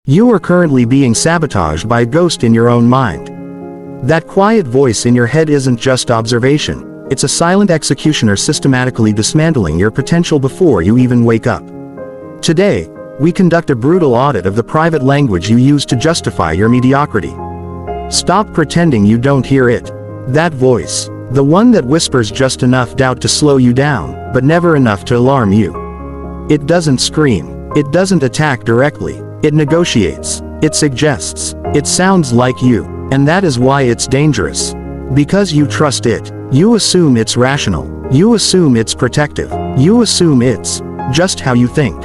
You are currently being sabotaged by a ghost in your own mind. That quiet voice in your head isn't just observation, it's a silent executioner systematically dismantling your potential before you even wake up. Today, we conduct a brutal audit of the private language you use to justify your mediocrity. Stop pretending you don't hear it. That voice, the one that whispers just enough doubt to slow you down, but never enough to alarm you. It doesn't scream, it doesn't attack directly, it negotiates, it suggests, it sounds like you, and that is why it's dangerous. Because you trust it, you assume it's rational, you assume it's protective, you assume it's just how you think.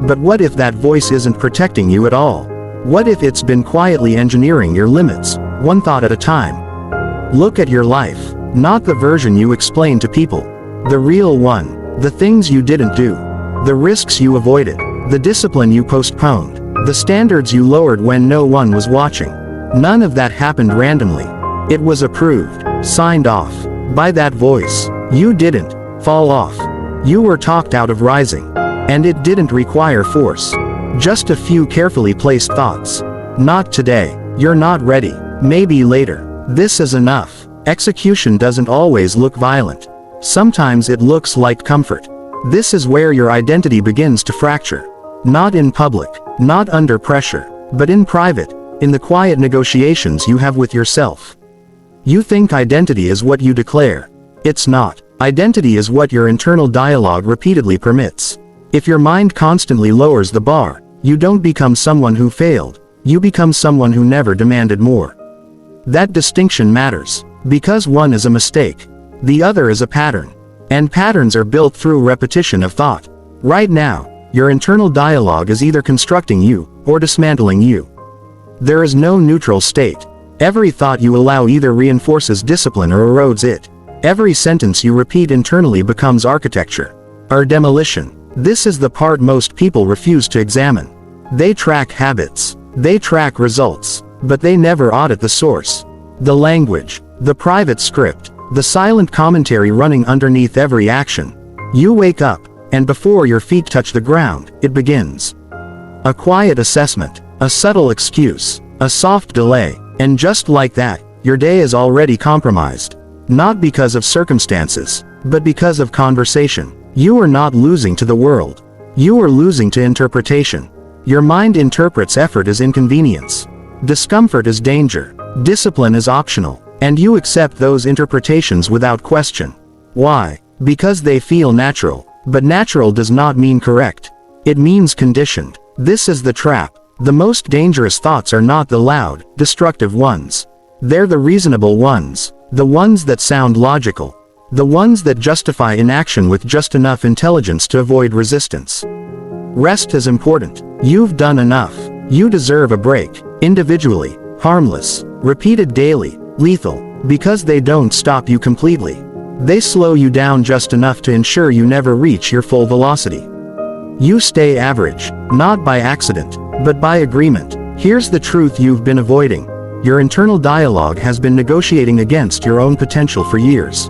But what if that voice isn't protecting you at all? What if it's been quietly engineering your limits, one thought at a time? Look at your life, not the version you explain to people. The real one, the things you didn't do, the risks you avoided, the discipline you postponed, the standards you lowered when no one was watching. None of that happened randomly. It was approved, signed off, by that voice. You didn't fall off. You were talked out of rising. And it didn't require force. Just a few carefully placed thoughts. Not today. You're not ready. Maybe later. This is enough. Execution doesn't always look violent. Sometimes it looks like comfort. This is where your identity begins to fracture. Not in public, not under pressure, but in private, in the quiet negotiations you have with yourself. You think identity is what you declare. It's not. Identity is what your internal dialogue repeatedly permits. If your mind constantly lowers the bar, you don't become someone who failed, you become someone who never demanded more. That distinction matters, because one is a mistake, the other is a pattern. And patterns are built through repetition of thought. Right now, your internal dialogue is either constructing you, or dismantling you. There is no neutral state. Every thought you allow either reinforces discipline or erodes it. Every sentence you repeat internally becomes architecture, or demolition. This is the part most people refuse to examine. They track habits, they track results, but they never audit the source. The language, the private script, the silent commentary running underneath every action. You wake up, and before your feet touch the ground, it begins. A quiet assessment, a subtle excuse, a soft delay, and just like that, your day is already compromised. Not because of circumstances, but because of conversation. You are not losing to the world. You are losing to interpretation. Your mind interprets effort as inconvenience. Discomfort as danger. Discipline is optional. And you accept those interpretations without question. Why? Because they feel natural. But natural does not mean correct. It means conditioned. This is the trap. The most dangerous thoughts are not the loud, destructive ones. They're the reasonable ones. The ones that sound logical. The ones that justify inaction with just enough intelligence to avoid resistance. Rest is important. You've done enough. You deserve a break. Individually, harmless, repeated daily, lethal, because they don't stop you completely. They slow you down just enough to ensure you never reach your full velocity. You stay average, not by accident, but by agreement. Here's the truth you've been avoiding. Your internal dialogue has been negotiating against your own potential for years.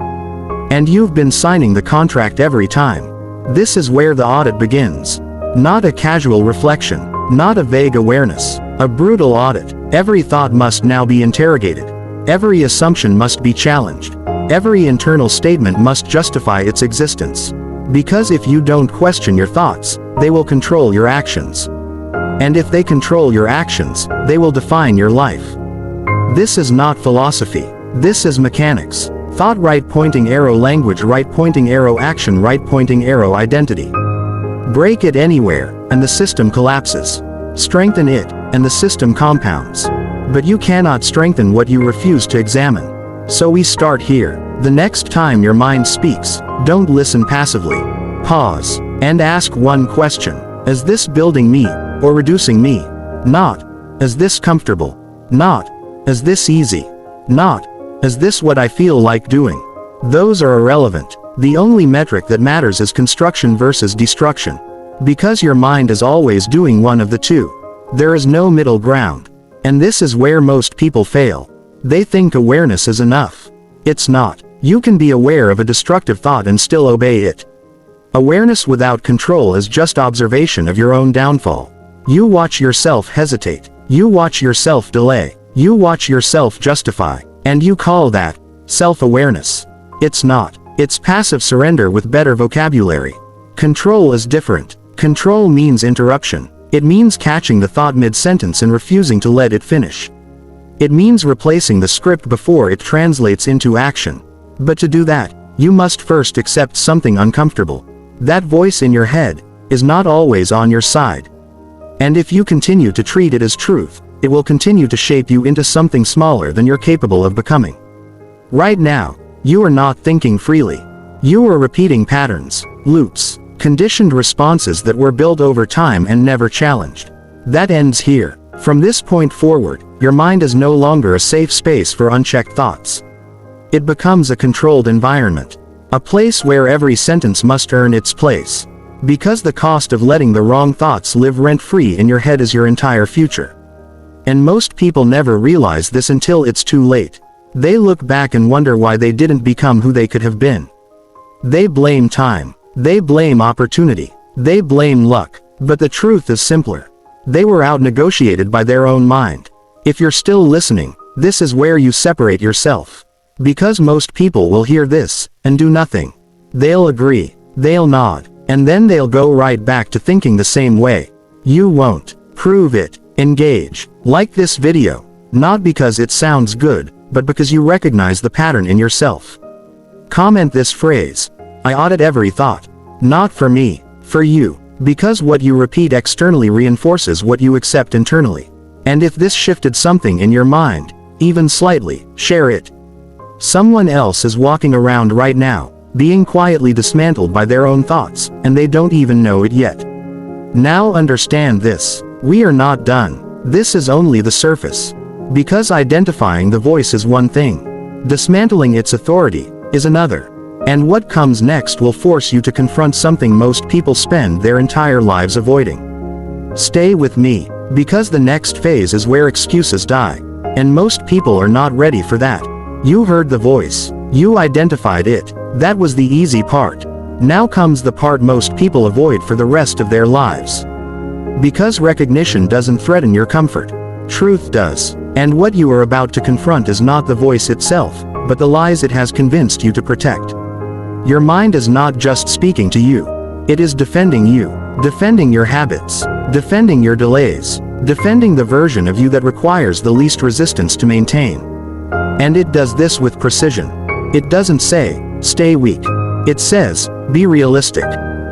And you've been signing the contract every time. This is where the audit begins. Not a casual reflection, not a vague awareness, a brutal audit. Every thought must now be interrogated. Every assumption must be challenged. Every internal statement must justify its existence. Because if you don't question your thoughts, they will control your actions. And if they control your actions, they will define your life. This is not philosophy. This is mechanics. Thought right pointing arrow language right pointing arrow action right pointing arrow identity. Break it anywhere, and the system collapses. Strengthen it, and the system compounds. But you cannot strengthen what you refuse to examine. So we start here. The next time your mind speaks, don't listen passively. Pause, and ask one question. Is this building me, or reducing me? Not, is this comfortable? Not, is this easy? Not, is this what I feel like doing? Those are irrelevant. The only metric that matters is construction versus destruction. Because your mind is always doing one of the two. There is no middle ground. And this is where most people fail. They think awareness is enough. It's not. You can be aware of a destructive thought and still obey it. Awareness without control is just observation of your own downfall. You watch yourself hesitate. You watch yourself delay. You watch yourself justify. And you call that self-awareness. It's not. It's passive surrender with better vocabulary. Control is different. Control means interruption. It means catching the thought mid-sentence and refusing to let it finish. It means replacing the script before it translates into action. But to do that, you must first accept something uncomfortable. That voice in your head is not always on your side. And if you continue to treat it as truth, it will continue to shape you into something smaller than you're capable of becoming. Right now, you are not thinking freely. You are repeating patterns, loops, conditioned responses that were built over time and never challenged. That ends here. From this point forward, your mind is no longer a safe space for unchecked thoughts. It becomes a controlled environment. A place where every sentence must earn its place. Because the cost of letting the wrong thoughts live rent-free in your head is your entire future. And most people never realize this until it's too late. They look back and wonder why they didn't become who they could have been. They blame time. They blame opportunity. They blame luck. But the truth is simpler. They were out-negotiated by their own mind. If you're still listening, this is where you separate yourself. Because most people will hear this, and do nothing. They'll agree. They'll nod. And then they'll go right back to thinking the same way. You won't. Prove it. Engage. Like this video. Not because it sounds good, but because you recognize the pattern in yourself. Comment this phrase. I audit every thought. Not for me, for you. Because what you repeat externally reinforces what you accept internally. And if this shifted something in your mind, even slightly, share it. Someone else is walking around right now, being quietly dismantled by their own thoughts, and they don't even know it yet. Now understand this. We are not done. This is only the surface. Because identifying the voice is one thing. Dismantling its authority is another. And what comes next will force you to confront something most people spend their entire lives avoiding. Stay with me, because the next phase is where excuses die. And most people are not ready for that. You heard the voice. You identified it. That was the easy part. Now comes the part most people avoid for the rest of their lives. Because recognition doesn't threaten your comfort. Truth does. And what you are about to confront is not the voice itself, but the lies it has convinced you to protect. Your mind is not just speaking to you. It is defending you. Defending your habits. Defending your delays. Defending the version of you that requires the least resistance to maintain. And it does this with precision. It doesn't say, stay weak. It says, be realistic.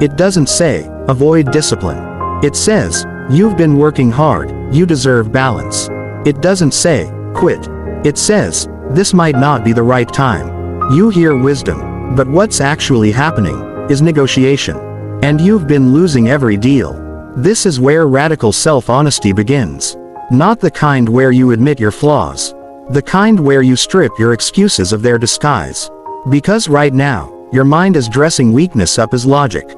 It doesn't say, avoid discipline. It says, you've been working hard, you deserve balance. It doesn't say, quit. It says, this might not be the right time. You hear wisdom. But what's actually happening is negotiation. And you've been losing every deal. This is where radical self-honesty begins. Not the kind where you admit your flaws. The kind where you strip your excuses of their disguise. Because right now, your mind is dressing weakness up as logic.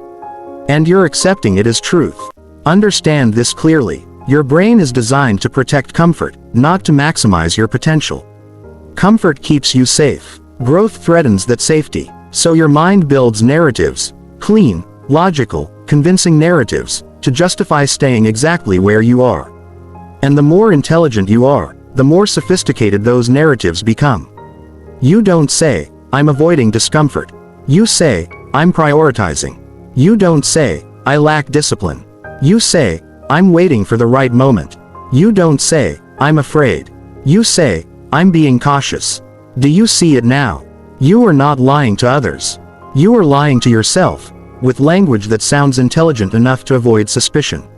And you're accepting it as truth. Understand this clearly. Your brain is designed to protect comfort, not to maximize your potential. Comfort keeps you safe. Growth threatens that safety. So your mind builds narratives, clean, logical, convincing narratives, to justify staying exactly where you are. And the more intelligent you are, the more sophisticated those narratives become. You don't say, I'm avoiding discomfort. You say, I'm prioritizing. You don't say, I lack discipline. You say, I'm waiting for the right moment. You don't say, I'm afraid. You say, I'm being cautious. Do you see it now? You are not lying to others. You are lying to yourself, with language that sounds intelligent enough to avoid suspicion.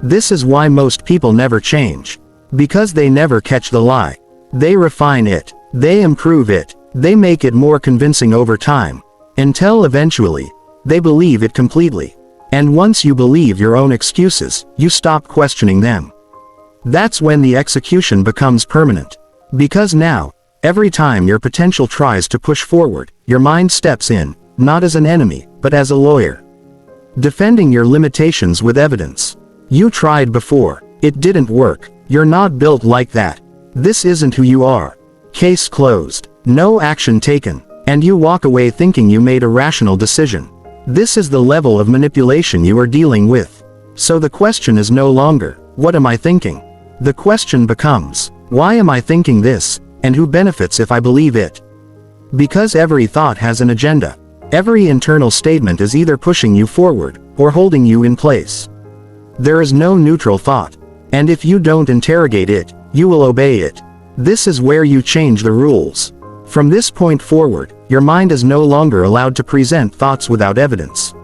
This is why most people never change. Because they never catch the lie. They refine it. They improve it. They make it more convincing over time. Until eventually, they believe it completely. And once you believe your own excuses, you stop questioning them. That's when the execution becomes permanent. Because now, every time your potential tries to push forward, your mind steps in, not as an enemy, but as a lawyer. Defending your limitations with evidence. You tried before. It didn't work. You're not built like that. This isn't who you are. Case closed. No action taken. And you walk away thinking you made a rational decision. This is the level of manipulation you are dealing with. So the question is no longer, what am I thinking? The question becomes, why am I thinking this, and who benefits if I believe it? Because every thought has an agenda. Every internal statement is either pushing you forward, or holding you in place. There is no neutral thought. And if you don't interrogate it, you will obey it. This is where you change the rules. From this point forward, your mind is no longer allowed to present thoughts without evidence.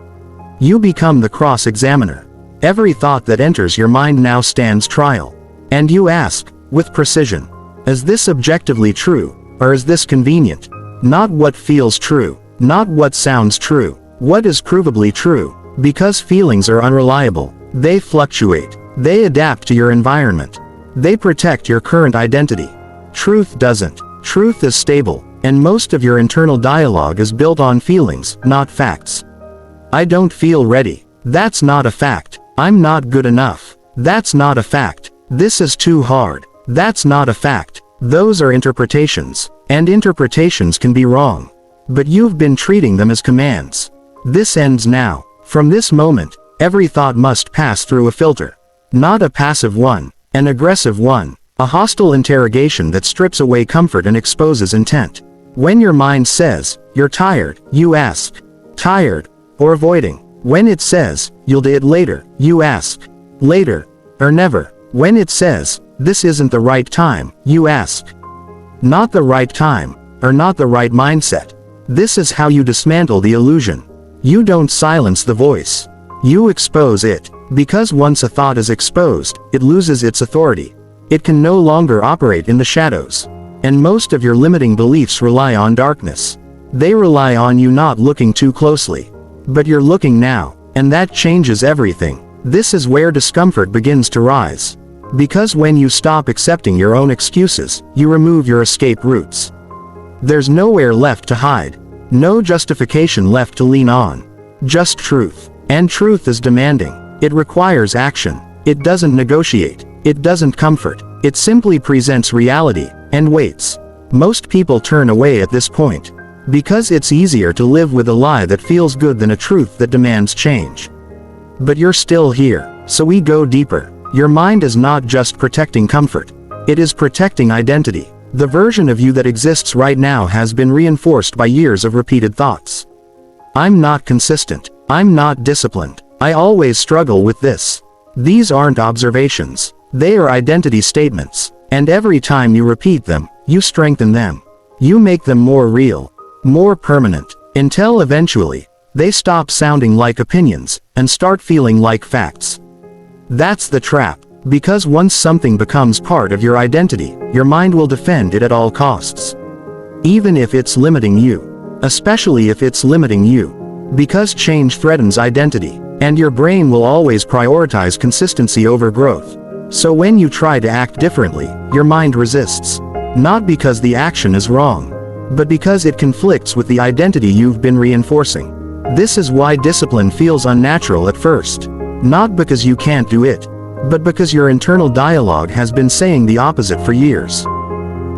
You become the cross-examiner. Every thought that enters your mind now stands trial. And you ask, with precision, is this objectively true, or is this convenient? Not what feels true, not what sounds true, what is provably true, because feelings are unreliable, they fluctuate, they adapt to your environment, they protect your current identity. Truth doesn't. Truth is stable, and most of your internal dialogue is built on feelings, not facts. I don't feel ready. That's not a fact. I'm not good enough. That's not a fact. This is too hard. That's not a fact. Those are interpretations, and interpretations can be wrong. But you've been treating them as commands. This ends now. From this moment, every thought must pass through a filter. Not a passive one, an aggressive one, a hostile interrogation that strips away comfort and exposes intent. When your mind says, you're tired, you ask, tired, or avoiding. When it says, you'll do it later, you ask, later, or never. When it says, this isn't the right time, you ask, not the right time, or not the right mindset. This is how you dismantle the illusion. You don't silence the voice. You expose it, because once a thought is exposed, it loses its authority. It can no longer operate in the shadows. And most of your limiting beliefs rely on darkness. They rely on you not looking too closely. But you're looking now, and that changes everything. This is where discomfort begins to rise. Because when you stop accepting your own excuses, you remove your escape routes. There's nowhere left to hide. No justification left to lean on. Just truth. And truth is demanding. It requires action. It doesn't negotiate. It doesn't comfort. It simply presents reality, and waits. Most people turn away at this point. Because it's easier to live with a lie that feels good than a truth that demands change. But you're still here, so we go deeper. Your mind is not just protecting comfort. It is protecting identity. The version of you that exists right now has been reinforced by years of repeated thoughts. I'm not consistent. I'm not disciplined. I always struggle with this. These aren't observations. They are identity statements. And every time you repeat them, you strengthen them. You make them more real, more permanent, until eventually, they stop sounding like opinions, and start feeling like facts. That's the trap, because once something becomes part of your identity, your mind will defend it at all costs. Even if it's limiting you. Especially if it's limiting you. Because change threatens identity, and your brain will always prioritize consistency over growth. So when you try to act differently, your mind resists. Not because the action is wrong, but because it conflicts with the identity you've been reinforcing. This is why discipline feels unnatural at first. Not because you can't do it, but because your internal dialogue has been saying the opposite for years.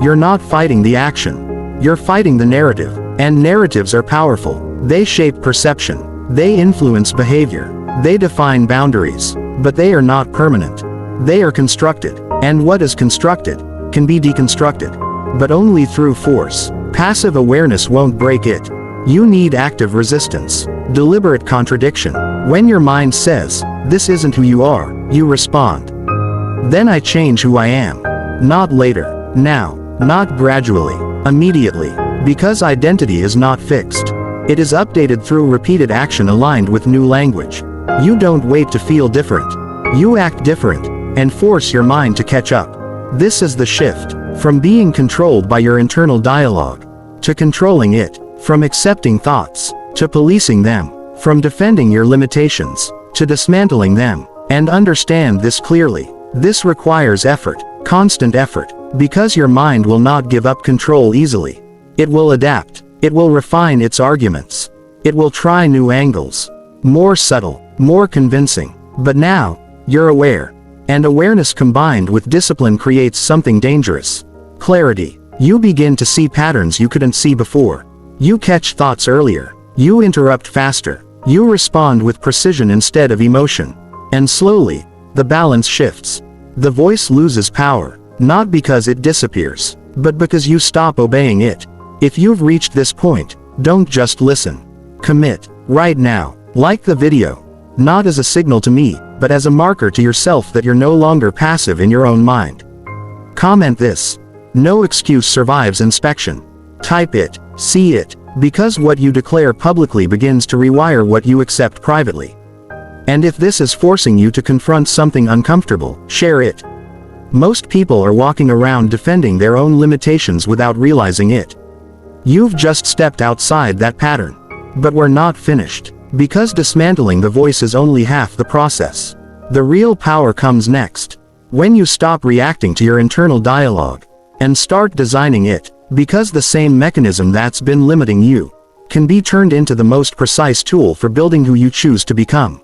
You're not fighting the action. You're fighting the narrative. And narratives are powerful. They shape perception. They influence behavior. They define boundaries. But they are not permanent. They are constructed. And what is constructed can be deconstructed. But only through force. Passive awareness won't break it. You need active resistance. Deliberate contradiction. When your mind says, this isn't who you are, you respond. Then I change who I am. Not later. Now. Not gradually. Immediately. Because identity is not fixed. It is updated through repeated action aligned with new language. You don't wait to feel different. You act different, and force your mind to catch up. This is the shift, from being controlled by your internal dialogue, to controlling it, from accepting thoughts, to policing them, from defending your limitations, to dismantling them. And understand this clearly. This requires effort, constant effort, because your mind will not give up control easily. It will adapt. It will refine its arguments. It will try new angles. More subtle, more convincing. But now, you're aware. And awareness combined with discipline creates something dangerous. Clarity. You begin to see patterns you couldn't see before. You catch thoughts earlier. You interrupt faster. You respond with precision instead of emotion. And slowly, the balance shifts. The voice loses power, not because it disappears, but because you stop obeying it. If you've reached this point, don't just listen. Commit, right now. Like the video. Not as a signal to me, but as a marker to yourself that you're no longer passive in your own mind. Comment this. No excuse survives inspection. Type it, see it, because what you declare publicly begins to rewire what you accept privately. And if this is forcing you to confront something uncomfortable, share it. Most people are walking around defending their own limitations without realizing it. You've just stepped outside that pattern. But we're not finished. Because dismantling the voice is only half the process. The real power comes next. When you stop reacting to your internal dialogue and start designing it, because the same mechanism that's been limiting you can be turned into the most precise tool for building who you choose to become.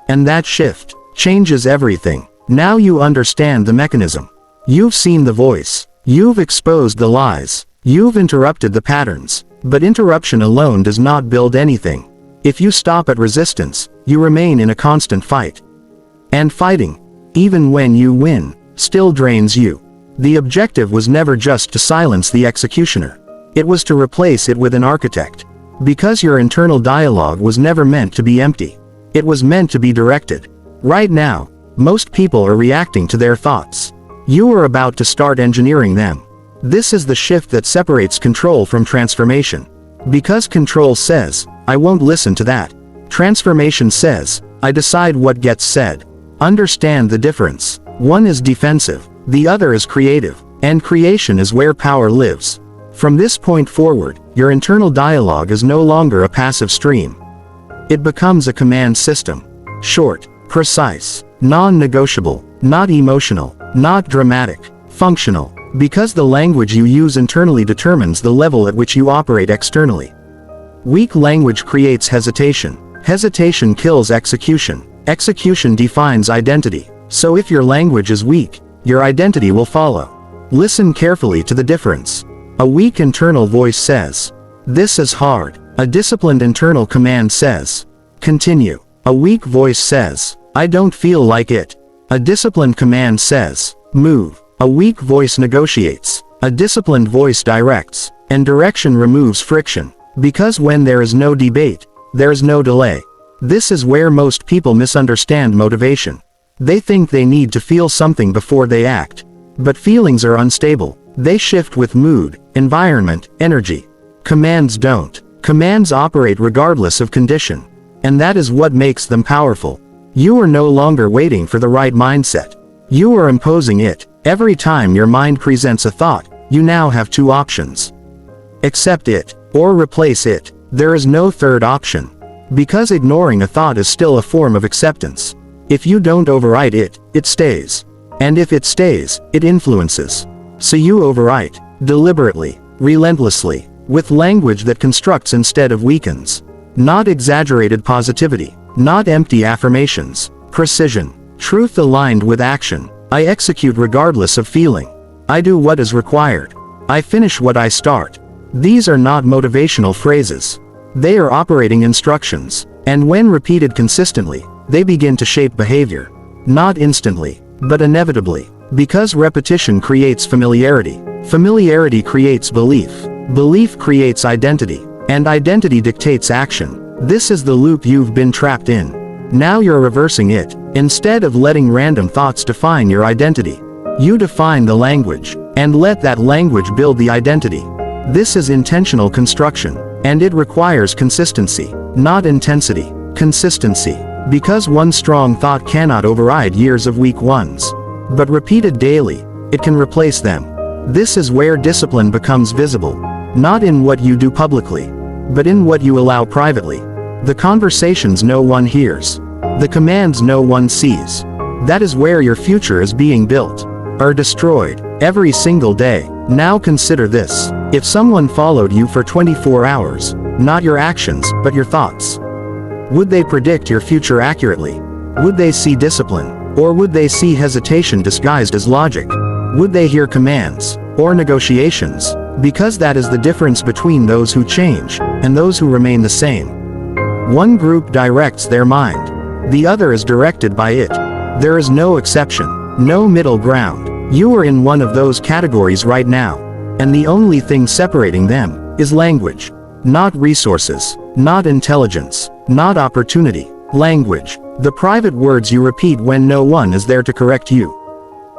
And that shift changes everything. Now you understand the mechanism. You've seen the voice. You've exposed the lies. You've interrupted the patterns. But interruption alone does not build anything. If you stop at resistance, you remain in a constant fight. And fighting, even when you win, still drains you. The objective was never just to silence the executioner. It was to replace it with an architect. Because your internal dialogue was never meant to be empty. It was meant to be directed. Right now, most people are reacting to their thoughts. You are about to start engineering them. This is the shift that separates control from transformation. Because control says, I won't listen to that. Transformation says, I decide what gets said. Understand the difference. One is defensive, the other is creative, and creation is where power lives. From this point forward, your internal dialogue is no longer a passive stream. It becomes a command system. Short, precise, non-negotiable, not emotional, not dramatic, functional. Because the language you use internally determines the level at which you operate externally. Weak language creates hesitation. Hesitation kills execution. Execution defines identity. So if your language is weak, your identity will follow. Listen carefully to the difference. A weak internal voice says, this is hard. A disciplined internal command says, continue. A weak voice says, I don't feel like it. A disciplined command says, move. A weak voice negotiates. A disciplined voice directs. And direction removes friction. Because when there is no debate, there is no delay. This is where most people misunderstand motivation. They think they need to feel something before they act. But feelings are unstable. They shift with mood, environment, energy. Commands don't. Commands operate regardless of condition. And that is what makes them powerful. You are no longer waiting for the right mindset. You are imposing it. Every time your mind presents a thought, you now have two options. Accept it, or replace it. There is no third option. Because ignoring a thought is still a form of acceptance. If you don't override it, it stays. And if it stays, it influences. So you overwrite, deliberately, relentlessly, with language that constructs instead of weakens. Not exaggerated positivity, not empty affirmations. Precision, truth aligned with action. I execute regardless of feeling. I do what is required. I finish what I start. These are not motivational phrases. They are operating instructions. And when repeated consistently, they begin to shape behavior. Not instantly, but inevitably. Because repetition creates familiarity. Familiarity creates belief. Belief creates identity. And identity dictates action. This is the loop you've been trapped in. Now you're reversing it. Instead of letting random thoughts define your identity, you define the language, and let that language build the identity. This is intentional construction, and it requires consistency, not intensity. Consistency. Because one strong thought cannot override years of weak ones. But repeated daily, it can replace them. This is where discipline becomes visible. Not in what you do publicly, but in what you allow privately. The conversations no one hears. The commands no one sees. That is where your future is being built. Or destroyed. Every single day. Now consider this. If someone followed you for 24 hours, not your actions, but your thoughts, would they predict your future accurately? Would they see discipline? Or would they see hesitation disguised as logic? Would they hear commands, or negotiations? Because that is the difference between those who change, and those who remain the same. One group directs their mind. The other is directed by it. There is no exception, no middle ground. You are in one of those categories right now. And the only thing separating them is language. Not resources, not intelligence, not opportunity. Language. The private words you repeat when no one is there to correct you.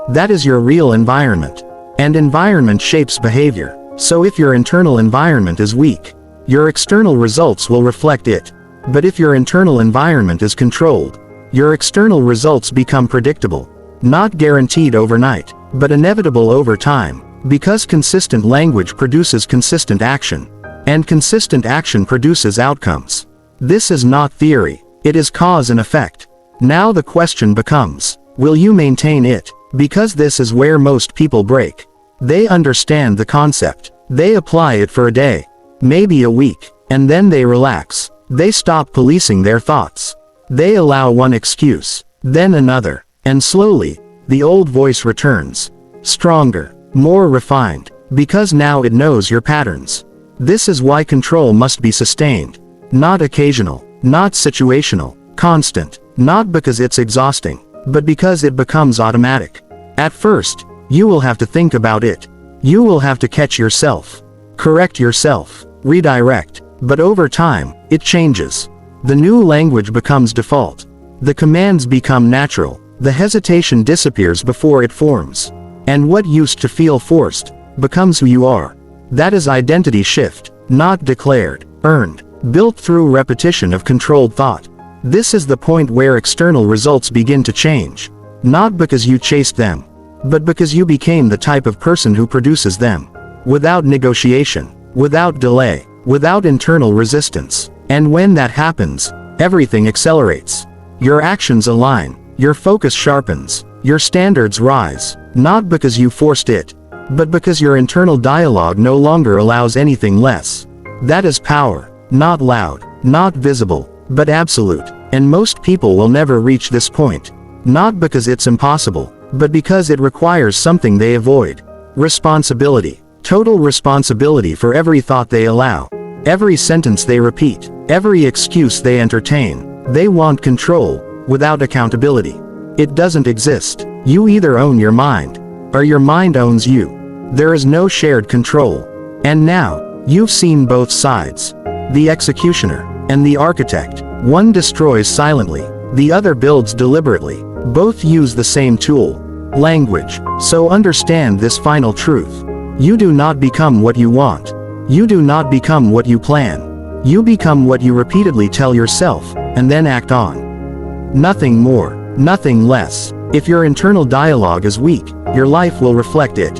That is your real environment. And environment shapes behavior. So if your internal environment is weak, your external results will reflect it. But if your internal environment is controlled, your external results become predictable. Not guaranteed overnight, but inevitable over time. Because consistent language produces consistent action. And consistent action produces outcomes. This is not theory. It is cause and effect. Now the question becomes, will you maintain it? Because this is where most people break. They understand the concept. They apply it for a day, maybe a week, and then they relax. They stop policing their thoughts. They allow one excuse, then another, and slowly, the old voice returns. Stronger, more refined, because now it knows your patterns. This is why control must be sustained. Not occasional, not situational, constant, not because it's exhausting, but because it becomes automatic. At first, you will have to think about it. You will have to catch yourself, correct yourself, redirect, but over time, it changes. The new language becomes default. The commands become natural. The hesitation disappears before it forms. And what used to feel forced becomes who you are. That is identity shift, not declared, earned, built through repetition of controlled thought. This is the point where external results begin to change. Not because you chased them, but because you became the type of person who produces them. Without negotiation, without delay, without internal resistance. And when that happens, everything accelerates. Your actions align, your focus sharpens, your standards rise, not because you forced it, but because your internal dialogue no longer allows anything less. That is power, not loud, not visible, but absolute. And most people will never reach this point. Not because it's impossible, but because it requires something they avoid. Responsibility. Total responsibility for every thought they allow, every sentence they repeat, every excuse they entertain. They want control, without accountability. It doesn't exist. You either own your mind, or your mind owns you. There is no shared control. And now, you've seen both sides. The executioner, and the architect. One destroys silently, the other builds deliberately. Both use the same tool, language. So understand this final truth. You do not become what you want. You do not become what you plan. You become what you repeatedly tell yourself, and then act on. Nothing more, nothing less. If your internal dialogue is weak, your life will reflect it.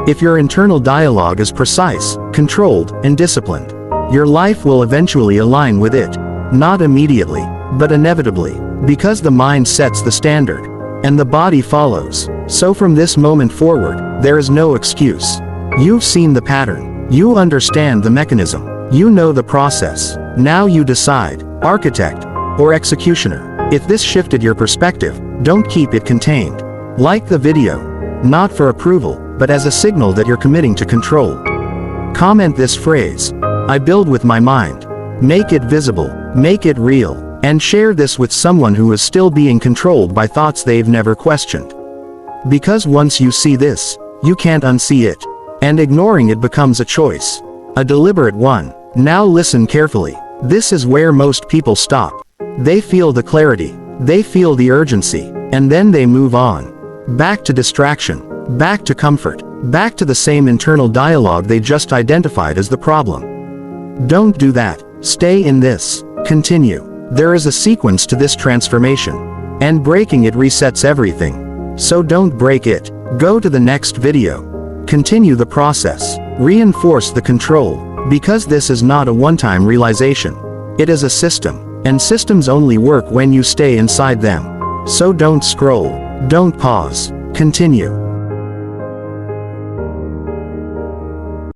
If your internal dialogue is precise, controlled, and disciplined, your life will eventually align with it. Not immediately, but inevitably, because the mind sets the standard, and the body follows. So from this moment forward, there is no excuse. You've seen the pattern. You understand the mechanism. You know the process. Now you decide, architect or executioner. If this shifted your perspective, don't keep it contained. Like the video, not for approval, but as a signal that you're committing to control. Comment this phrase, I build with my mind. Make it visible, make it real, and share this with someone who is still being controlled by thoughts they've never questioned. Because once you see this, you can't unsee it. And ignoring it becomes a choice. A deliberate one. Now listen carefully. This is where most people stop. They feel the clarity. They feel the urgency. And then they move on. Back to distraction. Back to comfort. Back to the same internal dialogue they just identified as the problem. Don't do that. Stay in this. Continue. There is a sequence to this transformation. And breaking it resets everything. So don't break it. Go to the next video. Continue the process. Reinforce the control. Because this is not a one-time realization. It is a system. And systems only work when you stay inside them. So don't scroll. Don't pause. Continue.